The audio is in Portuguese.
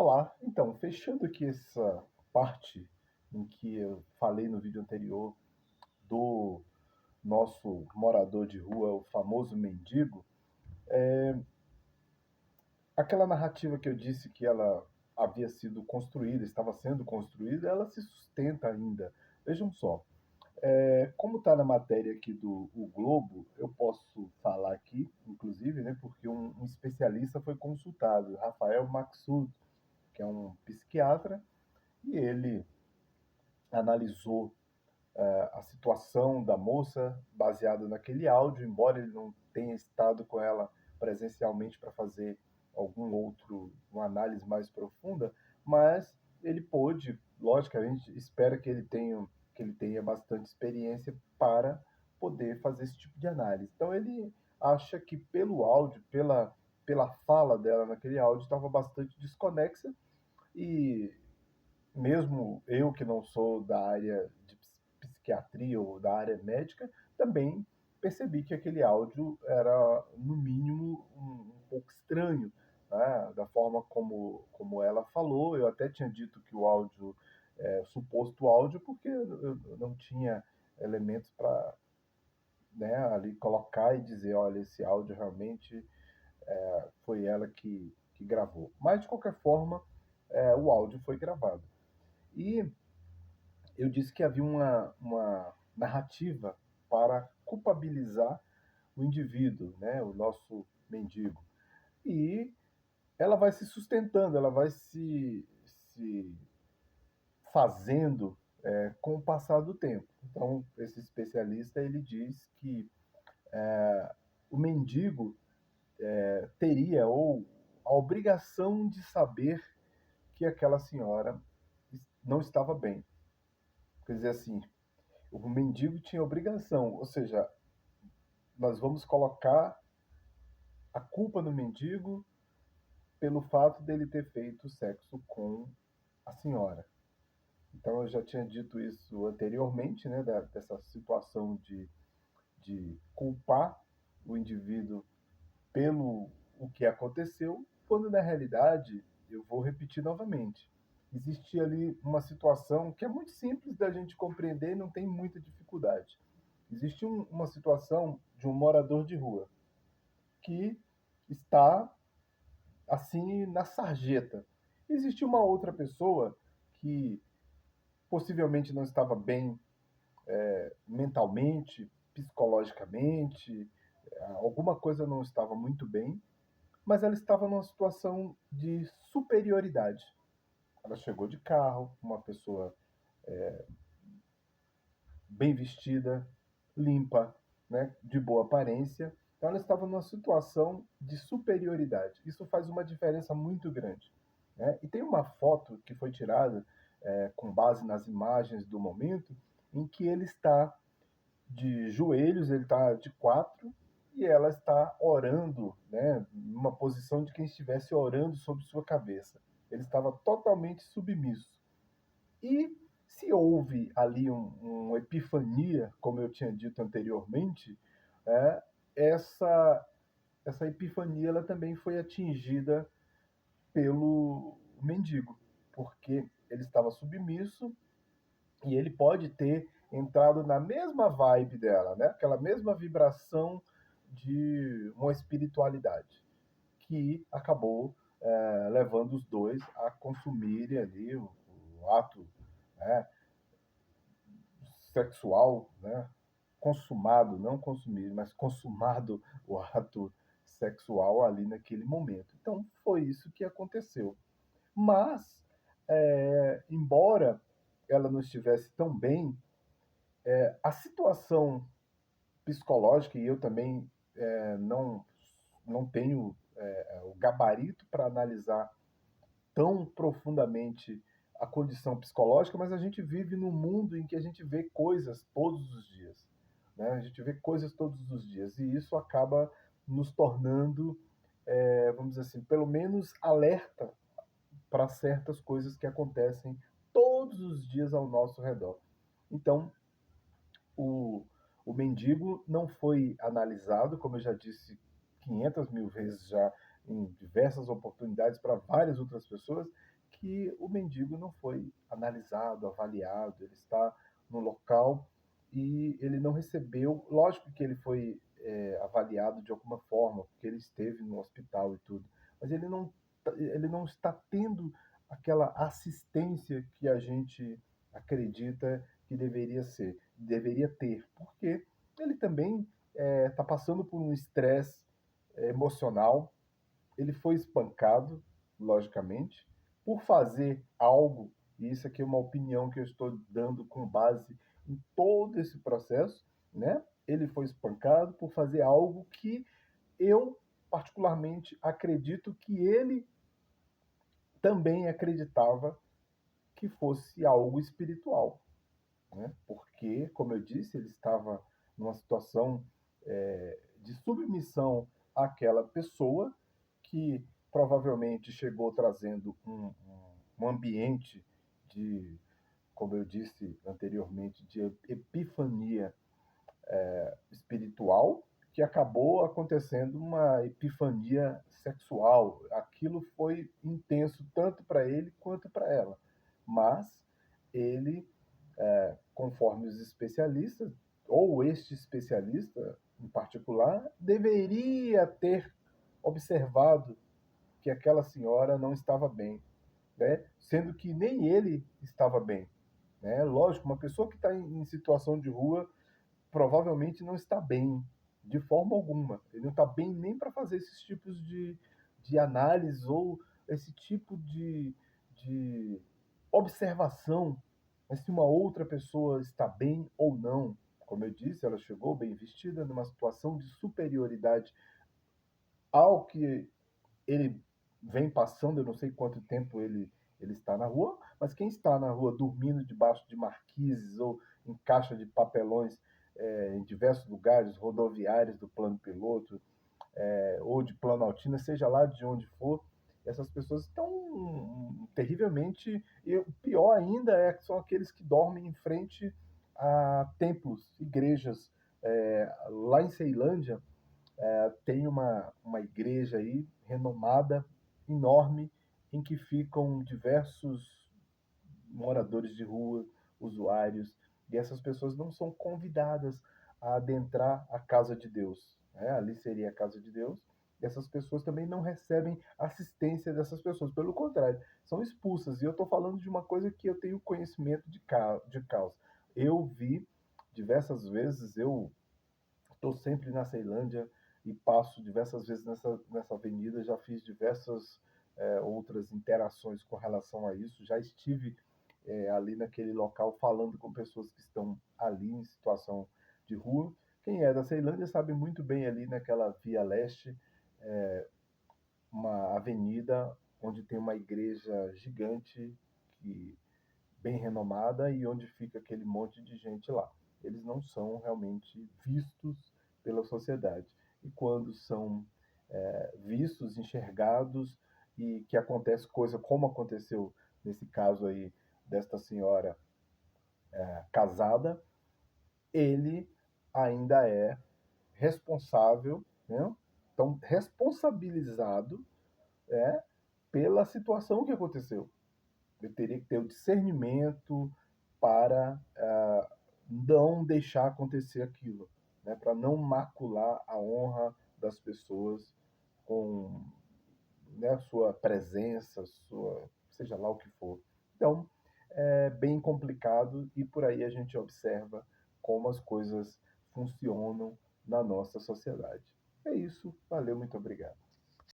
Olá, então, fechando aqui essa parte em que eu falei no vídeo anterior do nosso morador de rua, o famoso mendigo, aquela narrativa que eu disse que ela havia sido construída, estava sendo construída, ela se sustenta ainda. Vejam só, como está na matéria aqui do o Globo, eu posso falar aqui, inclusive, né, porque um especialista foi consultado, Rafael Maxud, que é um psiquiatra, e ele analisou a situação da moça baseado naquele áudio, embora ele não tenha estado com ela presencialmente para fazer uma análise mais profunda, mas ele pôde, logicamente, espera que ele tenha bastante experiência para poder fazer esse tipo de análise. Então ele acha que pelo áudio, pela fala dela naquele áudio, estava bastante desconexa e mesmo eu que não sou da área de psiquiatria ou da área médica, também percebi que aquele áudio era, no mínimo, um pouco estranho, né? Da forma como ela falou. Eu até tinha dito que o áudio, suposto áudio, porque eu não tinha elementos para, né, ali colocar e dizer, olha, esse áudio realmente foi ela que gravou. Mas, de qualquer forma, o áudio foi gravado. E eu disse que havia uma narrativa para culpabilizar o indivíduo, né, o nosso mendigo. E ela vai se sustentando, ela vai se fazendo com o passar do tempo. Então, esse especialista ele diz que o mendigo teria ou a obrigação de saber que aquela senhora não estava bem. Quer dizer assim, o mendigo tinha obrigação, ou seja, nós vamos colocar a culpa no mendigo pelo fato dele ter feito sexo com a senhora. Então eu já tinha dito isso anteriormente, né, dessa situação de culpar o indivíduo pelo o que aconteceu, quando na realidade, eu vou repetir novamente, existia ali uma situação que é muito simples da gente compreender e não tem muita dificuldade. Existe uma situação de um morador de rua que está assim na sarjeta. Existe uma outra pessoa que possivelmente não estava bem mentalmente, psicologicamente, alguma coisa não estava muito bem, mas ela estava numa situação de superioridade. Ela chegou de carro, uma pessoa bem vestida, limpa, né, de boa aparência. Então ela estava numa situação de superioridade. Isso faz uma diferença muito grande. Né? E tem uma foto que foi tirada com base nas imagens do momento, em que ele está de joelhos, ele está de quatro e ela está orando, né, numa posição de quem estivesse orando sobre sua cabeça. Ele estava totalmente submisso. E se houve ali uma epifania, como eu tinha dito anteriormente, é, essa, essa epifania ela também foi atingida pelo mendigo, porque ele estava submisso e ele pode ter entrado na mesma vibe dela, né? Aquela mesma vibração de uma espiritualidade que acabou levando os dois a consumirem ali o ato, né, sexual, né, consumado, não consumir, mas consumado o ato sexual ali naquele momento. Então foi isso que aconteceu. Mas, embora ela não estivesse tão bem, a situação psicológica, e eu também não tenho o gabarito para analisar tão profundamente a condição psicológica, mas a gente vive num mundo em que a gente vê coisas todos os dias. Né? A gente vê coisas todos os dias, e isso acaba nos tornando, vamos dizer assim, pelo menos alerta para certas coisas que acontecem todos os dias ao nosso redor. Então, o, o mendigo não foi analisado, como eu já disse 500 mil vezes já em diversas oportunidades para várias outras pessoas, que o mendigo não foi analisado, avaliado, ele está no local e ele não recebeu. Lógico que ele foi avaliado de alguma forma, porque ele esteve no hospital e tudo, mas ele não está tendo aquela assistência que a gente acredita que deveria ter, porque ele também está passando por um estresse emocional. Ele foi espancado, logicamente, por fazer algo, e isso aqui é uma opinião que eu estou dando com base em todo esse processo, né? Ele foi espancado por fazer algo que eu, particularmente, acredito que ele também acreditava que fosse algo espiritual, né? Porque, como eu disse, ele estava numa situação de submissão àquela pessoa que provavelmente chegou trazendo um ambiente de, como eu disse anteriormente, de epifania espiritual, que acabou acontecendo uma epifania sexual. Aquilo foi intenso tanto para ele quanto para ela. Mas ele, conforme os especialistas, ou este especialista em particular, deveria ter observado que aquela senhora não estava bem, né? Sendo que nem ele estava bem. Né? Lógico, uma pessoa que está em situação de rua provavelmente não está bem, de forma alguma. Ele não está bem nem para fazer esses tipos de análise ou esse tipo de observação, mas se uma outra pessoa está bem ou não. Como eu disse, ela chegou bem vestida, numa situação de superioridade ao que ele vem passando. Eu não sei quanto tempo ele está na rua, mas quem está na rua dormindo debaixo de marquises ou em caixa de papelões em diversos lugares rodoviários do plano piloto ou de Planaltina, seja lá de onde for, essas pessoas estão terrivelmente. E o pior ainda é que são aqueles que dormem em frente a templos, igrejas. Lá em Ceilândia, tem uma igreja aí renomada, enorme, em que ficam diversos moradores de rua, usuários, e essas pessoas não são convidadas a adentrar a casa de Deus. Né? Ali seria a casa de Deus. E essas pessoas também não recebem assistência dessas pessoas, pelo contrário, são expulsas. E eu estou falando de uma coisa que eu tenho conhecimento de causa. Eu vi diversas vezes, eu estou sempre na Ceilândia e passo diversas vezes nessa avenida, já fiz diversas outras interações com relação a isso, já estive ali naquele local falando com pessoas que estão ali em situação de rua. Quem é da Ceilândia sabe muito bem ali naquela Via Leste, uma avenida onde tem uma igreja gigante, que bem renomada, e onde fica aquele monte de gente lá. Eles não são realmente vistos pela sociedade. E quando são vistos, enxergados, e que acontece coisa como aconteceu nesse caso aí desta senhora casada, ele ainda é responsável, né? Então responsabilizado pela situação que aconteceu. Eu teria que ter o discernimento para não deixar acontecer aquilo, né? Para não macular a honra das pessoas com, né, sua presença, sua, seja lá o que for. Então, é bem complicado e por aí a gente observa como as coisas funcionam na nossa sociedade. É isso, valeu, muito obrigado.